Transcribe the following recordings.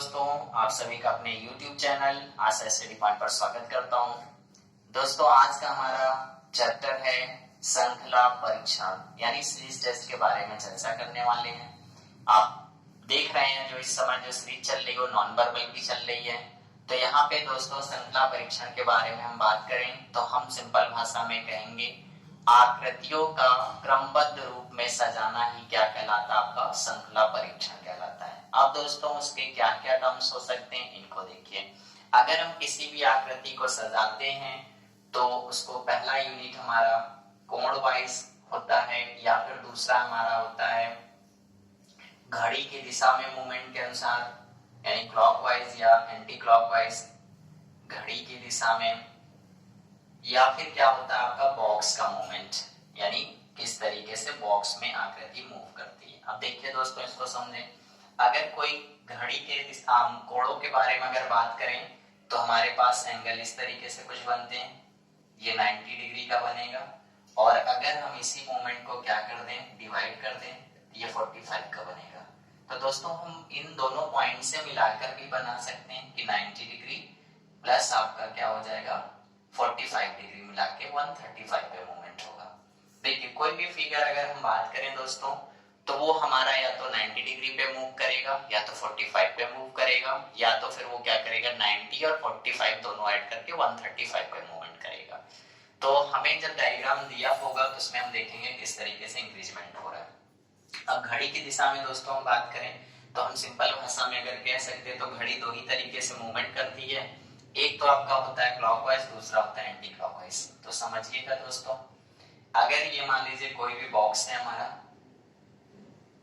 दोस्तों, आप सभी का अपने YouTube चैनल आशा स्टडी पॉइंट पर स्वागत करता हूं। दोस्तों, आज का हमारा चैप्टर है श्रृंखला परीक्षण यानी सीरीज टेस्ट के बारे में चर्चा करने वाले हैं। आप देख रहे हैं जो इस समय जो सीरीज चल रही है वो नॉन वर्बल की चल रही है। तो यहाँ पे दोस्तों श्रृंखला परीक्षण के बारे में हम बात करें तो हम सिंपल भाषा में कहेंगे आकृतियों का क्रमबद्ध रूप में सजाना ही क्या कहलाता है, आपका श्रृंखला परीक्षण कहलाता है। अब दोस्तों उसके क्या क्या टर्म्स हो सकते हैं इनको देखिए। अगर हम किसी भी आकृति को सजाते हैं तो उसको पहला यूनिट हमारा कोण वाइज होता है या फिर दूसरा हमारा होता है घड़ी की दिशा में मूवमेंट के अनुसार यानी क्लॉकवाइज या एंटी क्लॉकवाइज घड़ी की दिशा में, या फिर क्या होता है आपका बॉक्स का मूवमेंट यानी किस तरीके से बॉक्स में आकृति मूव करती है। अब देखिए दोस्तों इसको समझें। अगर कोई घड़ी के कोणों के बारे में अगर बात करें तो हमारे पास एंगल इस तरीके से कुछ बनते हैं, ये 90 डिग्री का बनेगा और अगर हम इसी मोमेंट को क्या कर दें डिवाइड कर दें ये 45 का बनेगा। तो दोस्तों हम इन दोनों पॉइंट से मिलाकर भी बना सकते हैं कि 90 डिग्री प्लस आपका क्या हो जाएगा 45 डिग्री मिला के 135 पे मूवमेंट होगा। देखिए कोई भी फिगर अगर हम बात करें दोस्तों तो वो हमारा या तो 90 डिग्री पे मूव करेगा या तो 45 पे मूव करेगा या तो फिर वो क्या करेगा 90 और 45 दोनों ऐड करके 135 पे मूवमेंट करेगा। तो हमें जब डायग्राम दिया होगा तो उसमें हम देखेंगे किस तरीके से इंक्रीजमेंट हो रहा है। अब घड़ी की दिशा में दोस्तों हम बात करें तो हम सिंपल भाषा में अगर कह सकते तो घड़ी दो ही तरीके से मूवमेंट करती है, एक तो आपका होता है क्लॉकवाइज, दूसरा होता है एंटी क्लॉकवाइज। तो समझिएगा दोस्तों, अगर ये मान लीजिए कोई भी बॉक्स है हमारा,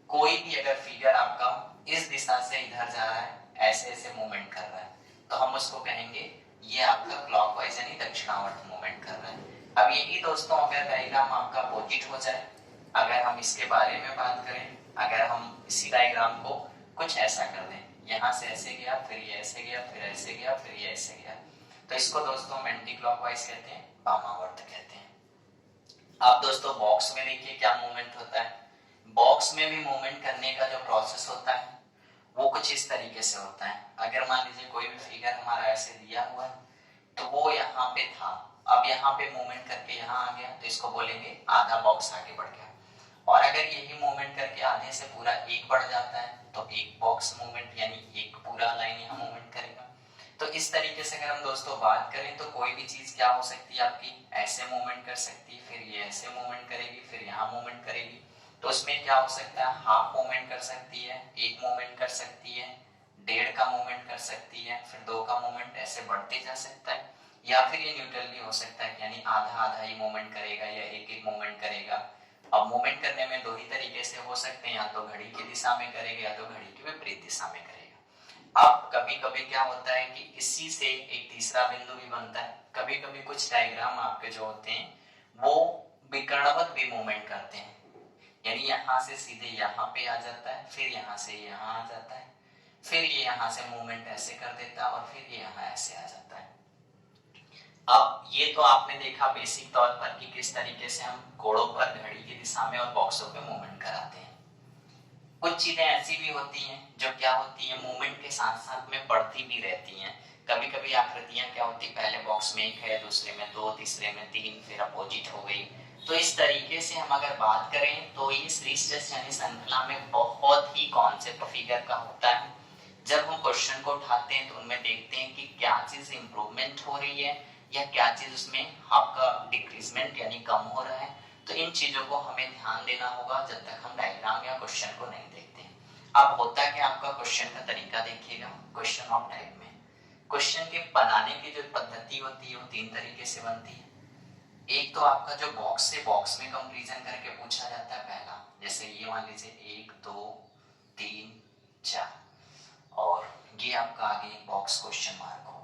कोई भी अगर फिगर आपका इस दिशा से इधर जा रहा है ऐसे ऐसे मूवमेंट कर रहा है तो हम उसको कहेंगे ये आपका क्लॉकवाइज यानी दक्षिणावर्त मूवमेंट कर रहा है। अब यही दोस्तों अगर डायग्राम आपका अपोजिट हो जाए, अगर हम इसके बारे में बात करें, अगर हम इसी डायग्राम को कुछ ऐसा कर दें, यहाँ से ऐसे गया फिर ये ऐसे गया फिर ऐसे गया फिर ये ऐसे गया, तो इसको दोस्तों हम एंटी क्लॉकवाइज कहते हैं, वामावर्त कहते हैं। अब दोस्तों बॉक्स में देखिए क्या मूवमेंट होता है। बॉक्स में भी मूवमेंट करने का जो प्रोसेस होता है वो कुछ इस तरीके से होता है। अगर मान लीजिए कोई भी फिगर हमारा ऐसे दिया हुआ है तो वो यहाँ पे था, अब यहाँ पे मूवमेंट करके यहाँ आ गया तो इसको बोलेंगे आधा बॉक्स आगे बढ़ गया। और अगर यही मूवमेंट करके आधे से पूरा एक बढ़ जाता है तो एक बॉक्स मूवमेंट यानी एक पूरा लाइन यहाँ मूवमेंट करेगा। तो इस तरीके से अगर हम दोस्तों बात करें तो कोई भी चीज क्या हो सकती है आपकी ऐसे मूवमेंट कर सकती है, फिर ये ऐसे मूवमेंट करेगी, फिर यहाँ मूवमेंट करेगी। तो उसमें क्या हो सकता है हाफ मूवमेंट कर सकती है, एक मूवमेंट कर सकती है, डेढ़ का मूवमेंट कर सकती है, फिर दो का मूवमेंट, ऐसे बढ़ते जा सकता है। या फिर ये न्यूट्रल भी हो सकता है यानी आधा आधा ही मूवमेंट करेगा या एक एक मूवमेंट करेगा। अब मूवमेंट करने में दो ही तरीके से हो सकते हैं, या तो घड़ी की दिशा में करेगा या तो घड़ी की विपरीत दिशा में करेगा। अब कभी कभी क्या होता है कि इसी से एक तीसरा बिंदु भी बनता है। कभी कभी कुछ डायग्राम आपके जो होते हैं वो विकर्णवत भी मूवमेंट करते हैं, यानी यहाँ से सीधे यहाँ पे आ जाता है, फिर यहाँ से यहाँ आ जाता है, फिर ये यहाँ से मूवमेंट ऐसे कर देता है और फिर ये यहाँ ऐसे आ जाता है। अब ये तो आपने देखा बेसिक तौर पर कि किस तरीके से हम कोणों पर घड़ी की दिशा में और बॉक्सों पे मूवमेंट कराते हैं। कुछ चीजें ऐसी भी होती हैं जो क्या होती है मूवमेंट के साथ साथ में बढ़ती भी रहती हैं। कभी कभी आकृतियां क्या होती पहले बॉक्स में एक है, दूसरे में दो, तीसरे में तीन, फिर अपोजिट हो गई। तो इस तरीके से हम अगर बात करें तो ये सीरीज टेस्ट यानी श्रृंखला में बहुत ही कॉन्सेप्ट फिगर का होता है। जब हम क्वेश्चन को उठाते हैं तो उनमें देखते हैं कि क्या चीज इंप्रूवमेंट हो रही है या क्या चीज उसमें आपका डिक्रीजमेंट यानी कम हो रहा है। तो इन चीजों को हमें ध्यान देना होगा जब तक हम डायग्राम या क्वेश्चन को नहीं देखते हैं। अब होता क्या आपका क्वेश्चन का तरीका देखिएगा। क्वेश्चन ऑफ टाइप में क्वेश्चन के बनाने की जो पद्धति होती है वो तीन तरीके से बनती है। एक तो आपका जो बॉक्स से बॉक्स में कंपैरिजन करके पूछा जाता है पहला, जैसे ये मान लीजिए 1 2 3 4 और ये आपका आगे बॉक्स क्वेश्चन मार्क होगा।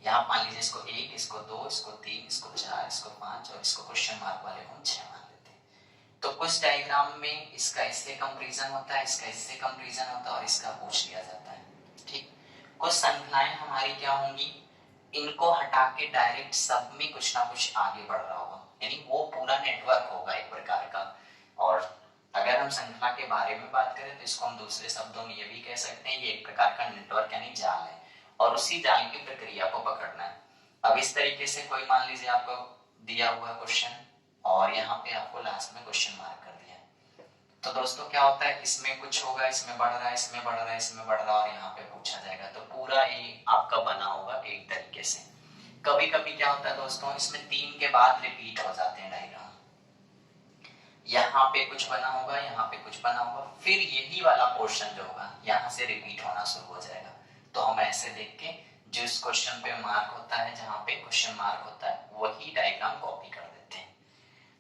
यहाँ मान लीजिए इसको 1, इसको 2, इसको 3, इसको 4, इसको 5 और इसको क्वेश्चन मार्क वाले को हम 6 मान लेते हैं। तो कुछ डायग्राम में इसका इससे कंपैरिजन होता है, इसका इससे कंपैरिजन होता है और इसका पूछ लिया जाता है। ठीक, कुछ श्रृंखलाएं हमारी क्या होंगी, इनको हटा के डायरेक्ट सब में कुछ ना कुछ आगे बढ़ रहा होगा, यानी वो पूरा नेटवर्क होगा एक प्रकार का। और अगर हम श्रृंखला के बारे में बात करें तो इसको हम दूसरे शब्दों में ये भी कह सकते हैं, ये एक प्रकार का नेटवर्क यानी जाल है और उसी जाल की प्रक्रिया को पकड़ना है। अब इस तरीके से कोई मान लीजिए आपको दिया हुआ क्वेश्चन और यहाँ पे आपको लास्ट में क्वेश्चन मार्क कर दिया, तो दोस्तों क्या होता है, इसमें कुछ होगा, इसमें बढ़ रहा है, इसमें बढ़ रहा है, इसमें बढ़ रहा है और यहाँ पे पूछा जाएगा, तो पूरा ये आपका बना होगा एक तरीके से। कभी कभी क्या होता है दोस्तों, इसमें 3 के बाद रिपीट हो जाते हैं डायग्राम, यहाँ पे कुछ बना होगा, यहाँ पे कुछ बना होगा, फिर यही वाला पोर्शन जो होगा यहाँ से रिपीट होना शुरू हो जाएगा। तो हम ऐसे देख के जिस क्वेश्चन पे मार्क होता है, जहाँ पे क्वेश्चन मार्क होता है, वही डायग्राम कॉपी कर देते हैं।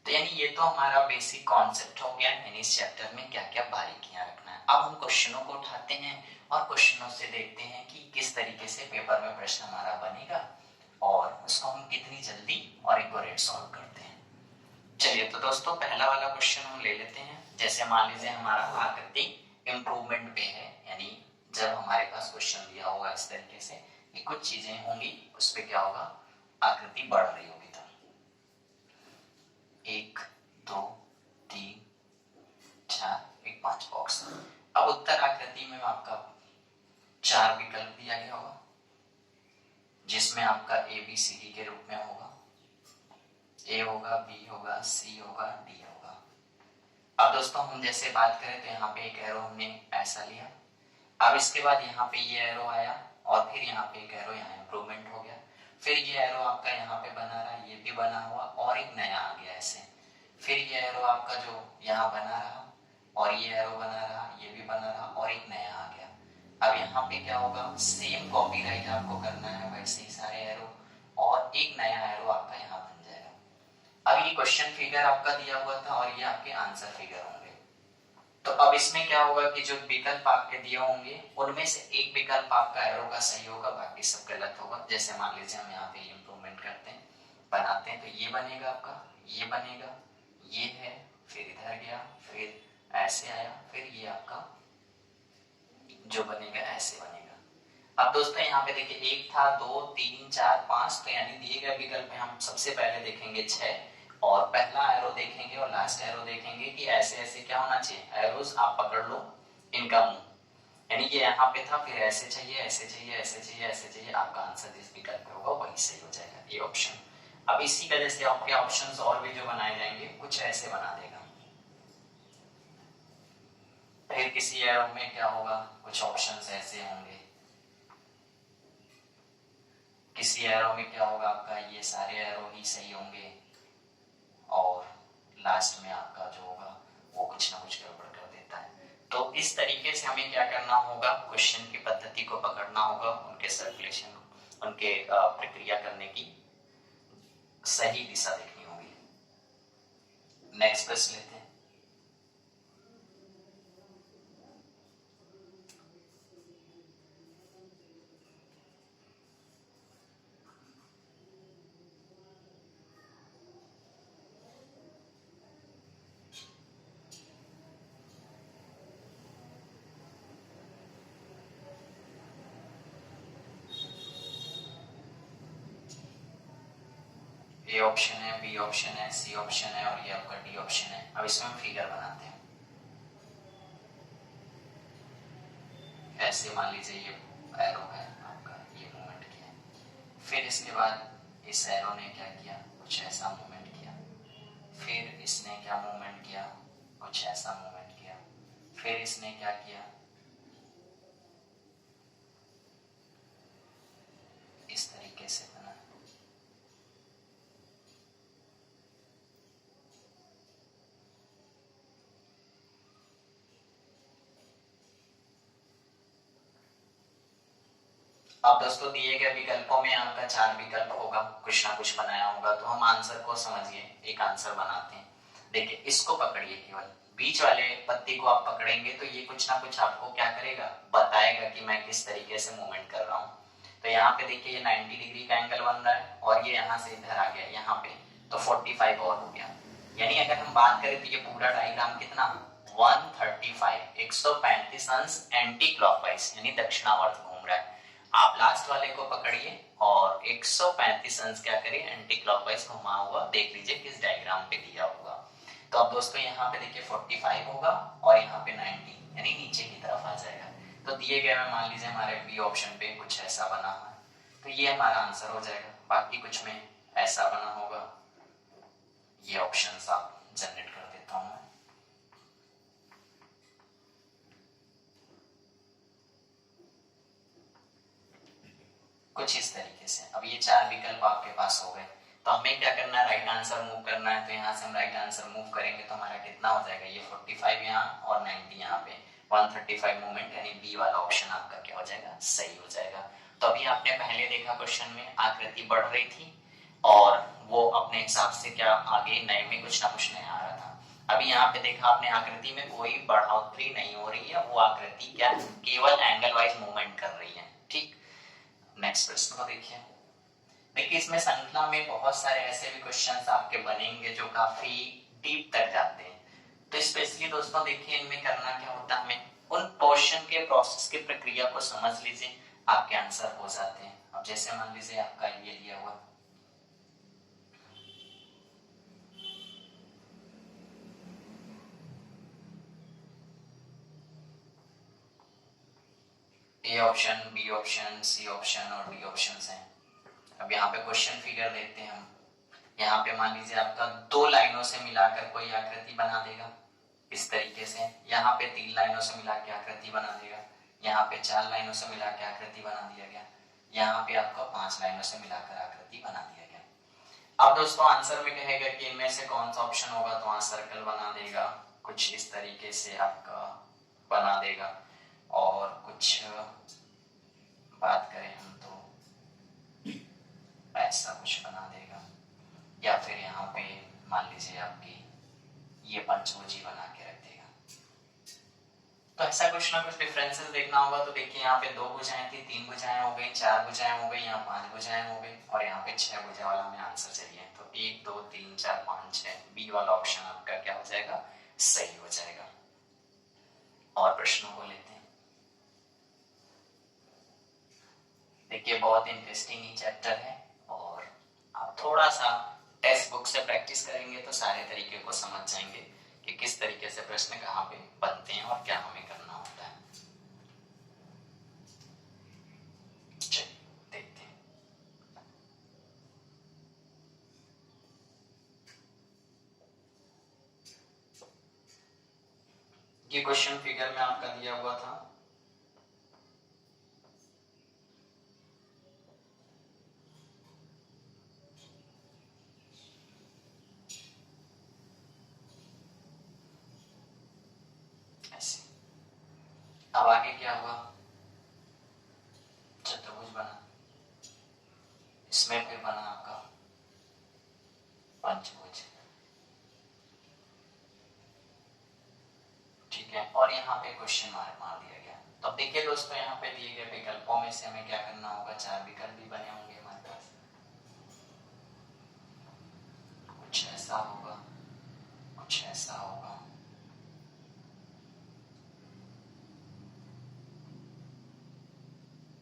तो यानी ये तो हमारा बेसिक कॉन्सेप्ट हो गया, यानी इस चैप्टर में क्या क्या बारीकियां रखना है। अब हम क्वेश्चनों को उठाते हैं और क्वेश्चनों से देखते हैं कि किस तरीके से पेपर में प्रश्न हमारा बनेगा और उसको हम कितनी जल्दी और एक्यूरेट सॉल्व करते हैं। चलिए तो दोस्तों पहला वाला क्वेश्चन हम ले लेते हैं। जैसे मान लीजिए हमारा आकृति इम्प्रूवमेंट पे है, यानी जब हमारे पास क्वेश्चन दिया होगा इस तरीके से कि कुछ चीजें होंगी, उस पे क्या होगा, आकृति बढ़ रही होगी। तो 1 2 3 4 एक 5 बॉक्स। अब उत्तर आकृति में आपका 4 विकल्प दिया गया होगा, जिसमें आपका ए बी सी डी के रूप में होगा, ए होगा, बी होगा, सी होगा, डी होगा। अब दोस्तों हम जैसे बात करें तो यहाँ पे एक एरो हमने ऐसा लिया, अब इसके बाद यहाँ पे ये एरो आया और फिर यहाँ पे एक एरो, यहाँ इंप्रूवमेंट हो गया, फिर ये एरो आपका यहाँ पे बना रहा, ये भी बना हुआ और एक नया आ गया ऐसे, फिर ये एरो आपका जो यहाँ बना रहा और ये एरो बना रहा, ये भी बना रहा और एक नया आ गया। अब यहाँ पे क्या होगा, सेम कॉपीराइट आपको करना है वैसे ही सारे एरो और एक नया एरो आपका यहाँ बन जाएगा। अब ये क्वेश्चन फिगर आपका दिया हुआ था और ये आपके आंसर फिगर होंगे। तो अब इसमें क्या होगा कि जो विकल्प आपके दिए होंगे उनमें से एक विकल्प आपका एरो का सही होगा, बाकी सब गलत होगा। जैसे मान लीजिए हम यहाँ पे इंप्रूवमेंट करते हैं, बनाते हैं, तो ये बनेगा आपका, ये बनेगा, ये है, फिर इधर गया, फिर ऐसे आया, फिर ये आपका जो बनेगा ऐसे बनेगा। अब दोस्तों यहाँ पे देखिए 1 था, 2 3 4 5, तो यानी दिए गए विकल्प में हम सबसे पहले देखेंगे 6 और पहला एरो देखेंगे और लास्ट एरो देखेंगे कि ऐसे ऐसे क्या होना चाहिए, एरोस आप पकड़ लो इनका मुंह, यानी ये यहाँ पे था, फिर ऐसे चाहिए, ऐसे चाहिए, ऐसे चाहिए, ऐसे चाहिए, आपका आंसर जिस विकल्प पे होगा वही सही हो जाएगा, ये ऑप्शन। अब इसी वजह से आपके ऑप्शंस और भी जो बनाए जाएंगे कुछ ऐसे बना देगा। फिर किसी एरो में क्या होगा, कुछ ऑप्शंस ऐसे होंगे, किसी एरो में क्या होगा आपका, ये सारे एरो ही सही होंगे और लास्ट में आपका जो होगा वो कुछ ना कुछ गड़बड़ कर देता है। तो इस तरीके से हमें क्या करना होगा, क्वेश्चन की पद्धति को पकड़ना होगा, उनके सर्कुलेशन, उनके प्रक्रिया करने की सही दिशा देखनी होगी। नेक्स्ट क्वेश्चन लेते हैं। ए ऑप्शन है, बी ऑप्शन है, सी ऑप्शन है और ये आपका डी ऑप्शन है। अब इसमें हम फिगर बनाते हैं। ऐसे मान लीजिए ये एरो है आपका, ये मूवमेंट किया, फिर इसके बाद इस एरो ने क्या किया, कुछ ऐसा मूवमेंट किया, फिर इसने क्या मूवमेंट किया, कुछ ऐसा मूवमेंट किया, फिर इसने क्या किया, इस तरीके से बना। अब दोस्तों दिए गए विकल्पों में आपका 4 विकल्प होगा, कुछ ना कुछ बनाया होगा, तो हम आंसर को समझिए, एक आंसर बनाते हैं। देखिए इसको पकड़िए, केवल बीच वाले पत्ती को आप पकड़ेंगे तो ये कुछ ना कुछ आपको क्या करेगा, बताएगा कि मैं किस तरीके से मूवमेंट कर रहा हूँ। तो यहाँ पे देखिए ये 90 डिग्री का एंगल बन रहा है और ये यहाँ से इधर आ गया यहाँ पे, तो 45 और हो गया। यानी अगर हम बात करें तो ये पूरा डायग्राम कितना, 135 135 अंश एंटी क्लॉकवाइज यानी दक्षिणावर्त घूम रहा है। आप लास्ट वाले को पकड़िए और 135 अंश क्या करिए, एंटी क्लॉकवाइज घुमा हुआ देख लीजिए किस डायग्राम पे दिया होगा। तो अब दोस्तों यहाँ पे देखिए 45 होगा और यहाँ पे 90 यानी नीचे की तरफ आ जाएगा। तो दिए गए में मान लीजिए हमारे बी ऑप्शन पे कुछ ऐसा बना हुआ है, तो ये हमारा आंसर हो जाएगा। बाकी कुछ में ऐसा बना होगा, ये ऑप्शंस आप जनरेट कर देता हूं मैं। कुछ इस तरीके से। अब ये चार विकल्प आपके पास हो गए, तो हमें क्या करना है, राइट आंसर मूव करना है। तो यहाँ से हम राइट आंसर मूव करेंगे तो हमारा कितना हो जाएगा, ये 45 यहाँ और 90 यहाँ पे, 135 मूवमेंट, यानी बी वाला ऑप्शन आपका क्या हो जाएगा, सही हो जाएगा। तो अभी आपने पहले देखा क्वेश्चन में आकृति बढ़ रही थी और वो अपने हिसाब से क्या आगे नए में कुछ ना कुछ नया आ रहा था। अभी यहाँ पे देखा आपने आकृति में कोई बढ़ोतरी नहीं हो रही है, वो आकृति क्या केवल एंगल वाइज मूवमेंट कर रही है। ठीक, नेक्स्ट प्रश्न को देखिए। देखिए इसमें श्रृंखला में बहुत सारे ऐसे भी क्वेश्चंस आपके बनेंगे जो काफी डीप तक जाते हैं। तो स्पेशली दोस्तों देखिए इनमें करना क्या होता है, हमें उन पोर्शन के प्रोसेस की प्रक्रिया को समझ लीजिए, आपके आंसर हो जाते हैं। अब जैसे मान लीजिए आपका ये लिया हुआ, A option, B option, C option और डी ऑप्शन है। अब यहाँ पे क्वेश्चन फिगर देखते हैं हम। यहाँ पे मान लीजिए आपका दो लाइनों से मिलाकर कोई आकृति बना देगा इस तरीके से, यहाँ पे 3 लाइनों से मिला के आकृति बना देगा, यहाँ पे 4 लाइनों से मिला के आकृति बना दिया गया, यहाँ पे आपका 5 लाइनों से मिलाकर आकृति बना दिया गया। अब दोस्तों आंसर में कहेगा कि इनमें से कौन सा ऑप्शन होगा, तो वहां सर्कल बना देगा, कुछ इस तरीके से आपका बना देगा, और कुछ बात करें हम तो ऐसा कुछ बना देगा, या फिर यहाँ पे मान लीजिए आपकी ये पंचभुजी बना के रख देगा। तो ऐसा कुछ ना कुछ डिफरेंसेस देखना होगा। तो देखिए यहाँ पे 2 भुजाएं थी, 3 भुजाएं हो गई, 4 भुजाएं हो गई, यहाँ 5 भुजाएं हो गई, और यहाँ पे 6 भुजा वाला हमें आंसर चाहिए। तो 1 2 3 4 5 6, बी वाला ऑप्शन आपका क्या हो जाएगा, सही हो जाएगा। और प्रश्नों को लेते हैं। देखिए बहुत इंटरेस्टिंग ही चैप्टर है, और आप थोड़ा सा टेक्स्ट बुक से प्रैक्टिस करेंगे तो सारे तरीके को समझ जाएंगे कि किस तरीके से प्रश्न कहाँ पे बनते हैं और क्या हमें करना होता है। चलिए देखते हैं। ये क्वेश्चन फिगर में आपका दिया हुआ था, अब आगे क्या हुआ, चतुर्भुज बना, इसमें फिर बना आपका पंचभुज, ठीक है, और यहाँ पे क्वेश्चन मार्क मार दिया गया। तो अब देखिए दोस्तों यहाँ पे दिए गए विकल्पों में से हमें क्या करना होगा, 4 विकल्प भी बने होंगे हमारे पास, कुछ ऐसा होगा, कुछ ऐसा होगा,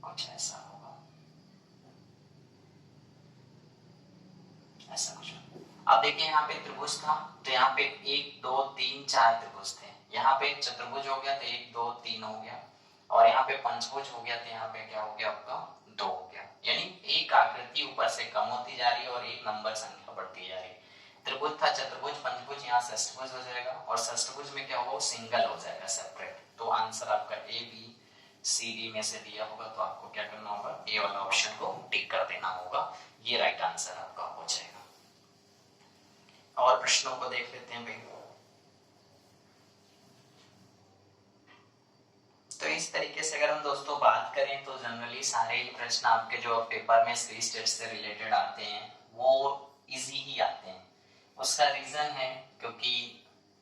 कुछ ऐसा होगा, ऐसा कुछ। अब देखिए यहाँ पे त्रिभुज था, तो यहाँ पे 1 2 3 4 त्रिभुज थे, यहाँ पे चतुर्भुज हो गया तो 1 2 3 हो गया, और यहाँ पे पंचभुज हो गया तो यहाँ पे क्या हो गया आपका 2 हो गया। यानी एक आकृति ऊपर से कम होती जा रही है और एक नंबर संख्या बढ़ती जा रही है। त्रिभुज था, चतुर्भुज, पंचभुज, यहाँ षष्ठभुज हो जाएगा, और षष्ठभुज में क्या होगा, सिंगल हो जाएगा, सेपरेट। तो आंसर आपका ए बी सी डी में से दिया होगा, तो आपको क्या करना होगा, ए वाला ऑप्शन को टिक कर देना होगा, ये राइट आंसर आपका हो जाएगा। और प्रश्नों को देख लेते हैं भाई। तो इस तरीके से अगर हम दोस्तों बात करें तो जनरली सारे ही प्रश्न आपके जो पेपर में सीरीज टेस्ट से रिलेटेड आते हैं वो इजी ही आते हैं। उसका रीजन है क्योंकि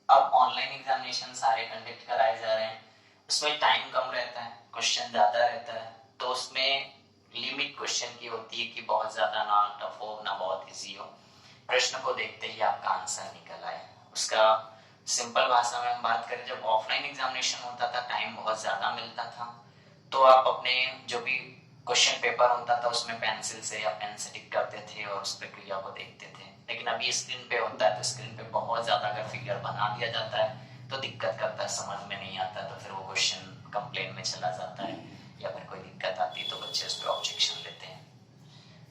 अब ऑनलाइन एग्जामिनेशन सारे कंडक्ट कराए जा रहे हैं, उसमें टाइम कम रहता है, क्वेश्चन ज्यादा रहता है, तो उसमें लिमिट क्वेश्चन की होती है कि बहुत ज्यादा ना टफ हो ना बहुत इजी हो, प्रश्न को देखते ही आपका आंसर निकल आए। उसका सिंपल भाषा में हम बात करें, जब ऑफलाइन एग्जामिनेशन होता था टाइम बहुत ज्यादा मिलता था, तो आप अपने जो भी क्वेश्चन पेपर होता था उसमें पेंसिल से या पेन से टिक करते थे और उस प्रक्रिया को देखते थे, लेकिन अभी स्क्रीन पे होता है तो स्क्रीन पे बहुत ज्यादा अगर फिगर बना दिया जाता है तो दिक्कत करता है, समझ में नहीं आता, तो फिर वो क्वेश्चन कंप्लेन में चला जाता है या फिर कोई दिक्कत आती है तो बच्चे उस पर ऑब्जेक्शन लेते हैं।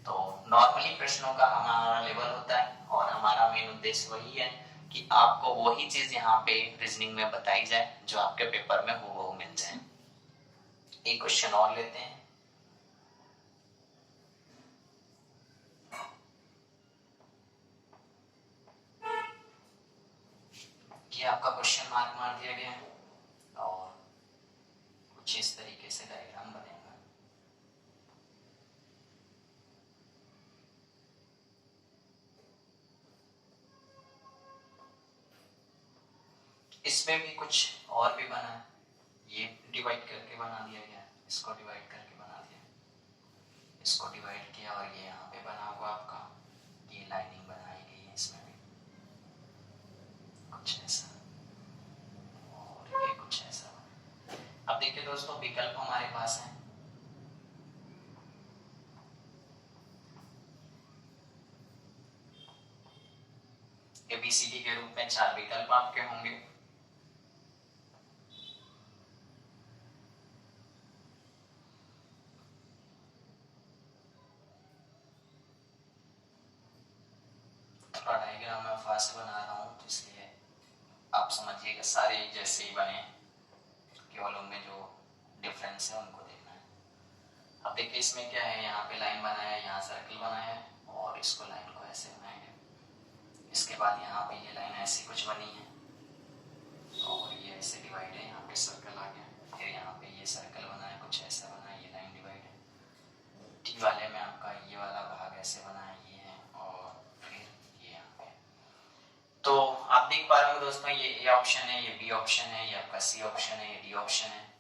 तो नॉर्मली प्रश्नों का हमारा लेवल होता है और हमारा मेन उद्देश्य वही है कि आपको वही चीज यहाँ पे रीजनिंग में बताई जाए जो आपके पेपर में हूबहू मिल जाए। एक क्वेश्चन और लेते हैं। ये आपका क्वेश्चन मार्क मार दिया गया है और कुछ इस तरीके से डायग्राम बनेगा। इसमें भी कुछ और भी बना है, ये डिवाइड करके बना दिया गया, इसको डिवाइड करके बना दिया, इसको डिवाइड किया और ये यहाँ पे बना हुआ आपका, ये लाइनिंग बनाई गई है इसमें भी कुछ ऐसा और ये कुछ ऐसा। अब देखिए दोस्तों विकल्प हमारे पास है, ABCD के रूप में 4 विकल्प आपके होंगे। थोड़ा डायग्राम में फास्ट बना रहा हूँ तो इसलिए आप समझिएगा सारे एक जैसे ही बने, केवल उनमें जो डिफरेंस है उनको देखना है। अब देखिए इसमें क्या है, यहाँ पे लाइन बनाया है, यहाँ सर्कल बनाया है और इसको लाइन को ऐसे बनाएंगे, इसके बाद यहाँ पे ये लाइन ऐसी कुछ बनी है और ये ऐसे डिवाइड है, यहाँ पे सर्कल आ गया, फिर यहाँ पे ये सर्कल बना है, कुछ ऐसा बना है, ये लाइन डिवाइड है, टी वाले में आपका ये वाला भाग ऐसे बना है, ये है और फिर ये यहाँ पे। तो आप देख पा रहे हो दोस्तों ये ए ऑप्शन है, ये बी ऑप्शन है, ये आपका सी ऑप्शन है, ये डी ऑप्शन है।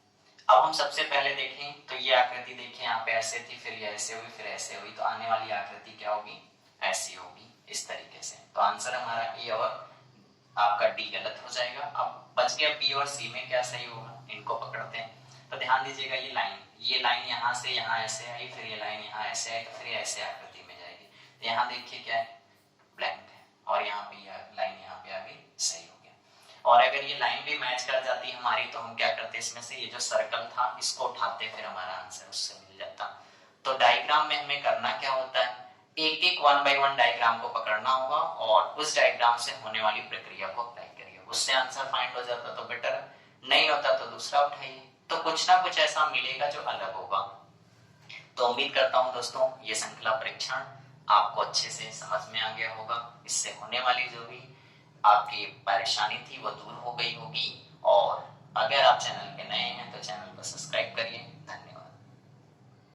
अब हम सबसे पहले देखें तो ये आकृति देखिए, यहाँ पे ऐसे थी, फिर ये ऐसे हुई, फिर ऐसे हुई, तो आने वाली आकृति क्या होगी, ऐसी होगी, इस तरीके से। तो आंसर हमारा ए और आपका डी गलत हो जाएगा। अब बच गया बी और सी में क्या सही होगा, इनको पकड़ते हैं। तो ध्यान दीजिएगा ये लाइन यहाँ से यहाँ ऐसे आई, फिर ये लाइन यहाँ ऐसे आई, तो फिर ऐसे आकृति में जाएगी। तो यहाँ देखिए क्या है, ब्लैंक है, और यहाँ पे लाइन यहाँ पे आ गई, सही हो गया। और अगर ये लाइन भी मैच कर जाती हमारी तो हम क्या करते, इसमें से ये जो सर्कल था इसको उठाते, फिर हमारा आंसर उससे मिल जाता। तो डायग्राम में हमें करना क्या होता है, एक एक 1 बाय 1 डायग्राम को पकड़ना होगा और उस डायग्राम से होने वाली प्रक्रिया को अप्लाई करिए, उससे आंसर फाइंड हो जाता तो बेटर है, नहीं होता तो दूसरा उठाइए, तो कुछ ना कुछ ऐसा मिलेगा जो अलग होगा। तो उम्मीद करता हूं दोस्तों ये श्रृंखला परीक्षण आपको अच्छे से समझ में आ गया होगा, इससे होने वाली जो भी आपकी परेशानी थी वो दूर हो गई होगी। और अगर आप चैनल पे नए हैं तो चैनल को सब्सक्राइब करिए। धन्यवाद।